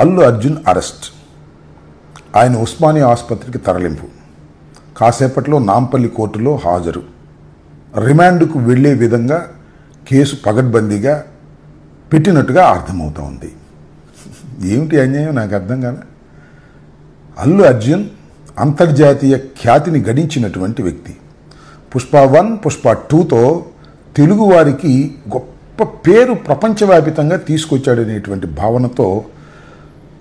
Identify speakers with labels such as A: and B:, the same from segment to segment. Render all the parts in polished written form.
A: Allu Arjun arrest, ఆయన ఉస్మానియా ఆసుపత్రికి తరలింపు, కాసేపట్లో నాంపల్లి కోర్టులో హాజరు, రిమాండ్కు వెళ్లే విధంగా కేసు పగడ్బందీగా పెట్టినట్టుగా అర్థమవుతా ఉంది. ఏమిటి అన్యాయం నాకు అర్థం కాదు. అల్లు అర్జున్ అంతర్జాతీయ ఖ్యాతిని గడించినటువంటి వ్యక్తి. పుష్ప 1, పుష్ప 2తో తెలుగువారికి గొప్ప పేరు ప్రపంచవ్యాపితంగా తీసుకొచ్చాడనేటువంటి భావనతో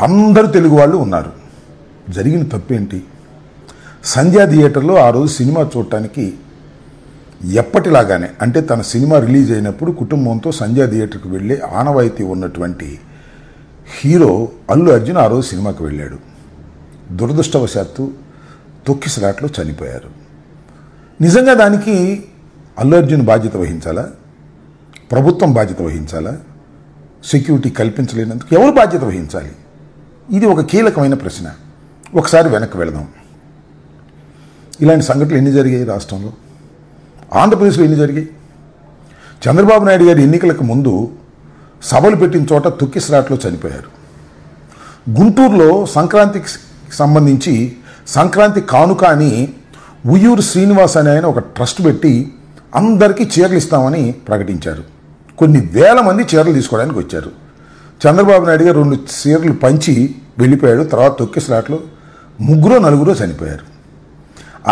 A: అందరు తెలుగు వాళ్ళు ఉన్నారు. జరిగిన తప్పేంటి? సంధ్యా థియేటర్లో ఆ రోజు సినిమా చూడటానికి ఎప్పటిలాగానే, అంటే తన సినిమా రిలీజ్ అయినప్పుడు కుటుంబంతో సంధ్యా థియేటర్కి వెళ్ళే ఆనవాయితీ ఉన్నటువంటి హీరో అల్లు అర్జున్ ఆ రోజు సినిమాకి వెళ్ళాడు. దురదృష్టవశాత్తు తొక్కిసలాట్లో చనిపోయారు. నిజంగా దానికి అల్లు అర్జున్ బాధ్యత వహించాలా? ప్రభుత్వం బాధ్యత వహించాలా? సెక్యూరిటీ కల్పించలేనందుకు ఎవరు బాధ్యత వహించాలి? ఇది ఒక కీలకమైన ప్రశ్న. ఒకసారి వెనక్కి వెళదాం. ఇలాంటి సంఘటనలు ఎన్ని జరిగాయి రాష్ట్రంలో? ఆంధ్రప్రదేశ్లో ఎన్ని జరిగాయి? చంద్రబాబు నాయుడు గారి ఎన్నికలకు ముందు సభలు పెట్టిన చోట తొక్కిసలాట్లో చనిపోయారు. గుంటూరులో సంక్రాంతికి సంబంధించి సంక్రాంతి కానుక అని ఉయ్యూరు శ్రీనివాస్ అనే ఆయన ఒక ట్రస్ట్ పెట్టి అందరికీ చీరలు ఇస్తామని ప్రకటించారు. కొన్ని వేల మంది చీరలు తీసుకోవడానికి వచ్చారు. చంద్రబాబు నాయుడు గారు 2 చీరలు పంచి వెళ్ళిపోయాడు. తర్వాత తొక్కిసలాట్లో 3-4 చనిపోయారు.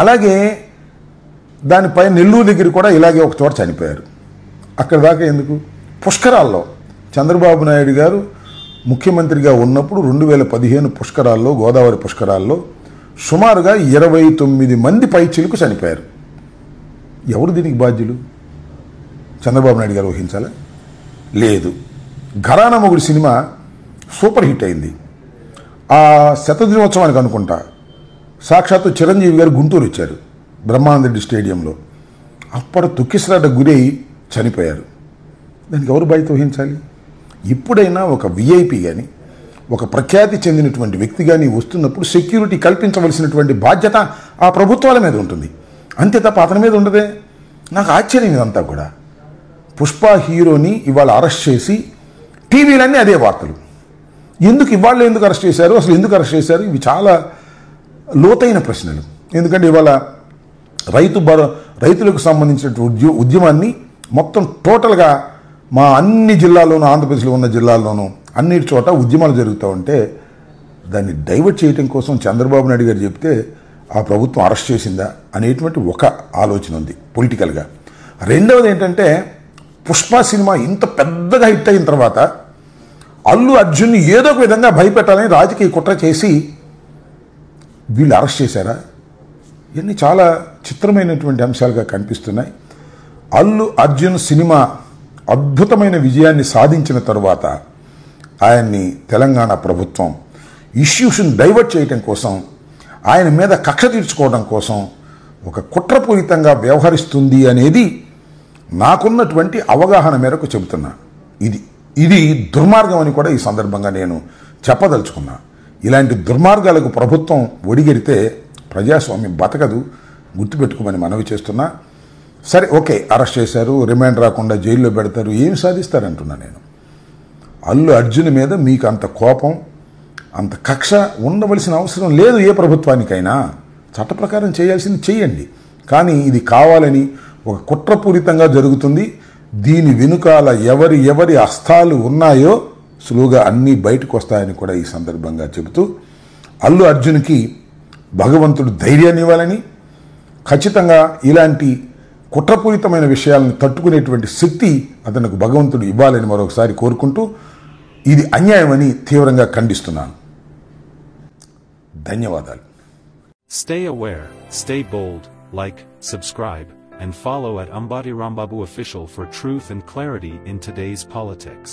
A: అలాగే దానిపై నెల్లూరు దగ్గర కూడా ఇలాగే ఒక చోట చనిపోయారు. అక్కడ దాకా ఎందుకు? పుష్కరాల్లో చంద్రబాబు నాయుడు గారు ముఖ్యమంత్రిగా ఉన్నప్పుడు 2015 పుష్కరాల్లో, గోదావరి పుష్కరాల్లో సుమారుగా 29 మంది పైచిలకు చనిపోయారు. ఎవరు దీనికి బాధ్యులు? చంద్రబాబు నాయుడు గారు వహించాలా? లేదు. ఘరానా మొగుడు సినిమా సూపర్ హిట్ అయింది. ఆ శతదినోత్సవానికి అనుకుంటా సాక్షాత్తు చిరంజీవి గారు గుంటూరు వచ్చారు, బ్రహ్మానందరెడ్డి స్టేడియంలో. అప్పుడు తొక్కిసలాట గురై చనిపోయారు. దానికి ఎవరు బాధ్యత వహించాలి? ఇప్పుడైనా ఒక విఐపి కానీ, ఒక ప్రఖ్యాతి చెందినటువంటి వ్యక్తి కానీ వస్తున్నప్పుడు సెక్యూరిటీ కల్పించవలసినటువంటి బాధ్యత ఆ ప్రభుత్వాల మీద ఉంటుంది. అంతే తప్ప అతని మీద ఉండదే. నాకు ఆశ్చర్యం ఇదంతా కూడా. పుష్ప హీరోని ఇవాళ అరెస్ట్ చేసి టీవీలన్నీ అదే వార్తలు. ఎందుకు అరెస్ట్ చేశారు? అసలు ఎందుకు అరెస్ట్ చేశారు? ఇవి చాలా లోతైన ప్రశ్నలు. ఎందుకంటే ఇవాళ రైతులకు సంబంధించినటువంటి ఉద్యమాన్ని మొత్తం టోటల్గా మా అన్ని జిల్లాల్లోనూ, ఆంధ్రప్రదేశ్లో ఉన్న జిల్లాల్లోనూ అన్నిటి చోట ఉద్యమాలు జరుగుతూ ఉంటే దాన్ని డైవర్ట్ చేయడం కోసం చంద్రబాబు నాయుడు గారు చెప్తే ఆ ప్రభుత్వం అరెస్ట్ చేసిందా అనేటువంటి ఒక ఆలోచన ఉంది పొలిటికల్గా. రెండవది ఏంటంటే, పుష్ప సినిమా ఇంత పెద్దగా హిట్ అయిన తర్వాత అల్లు అర్జున్ని ఏదో ఒక విధంగా భయపెట్టాలని రాజకీయ కుట్ర చేసి వీళ్ళు అరెస్ట్ చేశారా? ఇవన్నీ చాలా చిత్రమైనటువంటి అంశాలుగా కనిపిస్తున్నాయి. అల్లు అర్జున్ సినిమా అద్భుతమైన విజయాన్ని సాధించిన తరువాత ఆయన్ని తెలంగాణ ప్రభుత్వం ఇష్యూస్ని డైవర్ట్ చేయడం కోసం, ఆయన మీద కక్ష తీర్చుకోవడం కోసం ఒక కుట్రపూరితంగా వ్యవహరిస్తుంది అనేది నాకున్నటువంటి అవగాహన మేరకు చెబుతున్నా. ఇది దుర్మార్గం అని కూడా ఈ సందర్భంగా నేను చెప్పదలుచుకున్నా. ఇలాంటి దుర్మార్గాలకు ప్రభుత్వం ఒడిగెడితే ప్రజాస్వామ్యం బతకదు, గుర్తుపెట్టుకోమని మనవి చేస్తున్నా. సరే, ఓకే, అరెస్ట్ చేశారు, రిమాండ్ రాకుండా జైల్లో పెడతారు, ఏం సాధిస్తారంటున్నా నేను. అల్లు అర్జున్ మీద మీకు అంత కోపం, అంత కక్ష ఉండవలసిన అవసరం లేదు. ఏ ప్రభుత్వానికైనా చట్ట ప్రకారం చేయాల్సింది చేయండి. కానీ ఇది కావాలని ఒక కుట్రపూరితంగా జరుగుతుంది. దీని వెనుకాల ఎవరి హస్తాలు ఉన్నాయో సులువుగా అన్నీ బయటకు వస్తాయని కూడా ఈ సందర్భంగా చెబుతూ, అల్లు అర్జున్కి భగవంతుడు ధైర్యాన్ని ఇవ్వాలని, ఖచ్చితంగా ఇలాంటి కుట్రపూరితమైన విషయాలను తట్టుకునేటువంటి శక్తి అతనికి భగవంతుడు ఇవ్వాలని మరొకసారి కోరుకుంటూ, ఇది అన్యాయమని తీవ్రంగా ఖండిస్తున్నాను. ధన్యవాదాలు.
B: Stay aware, stay bold, like, subscribe, and follow at Ambati Rambabu Official for truth and clarity in today's politics.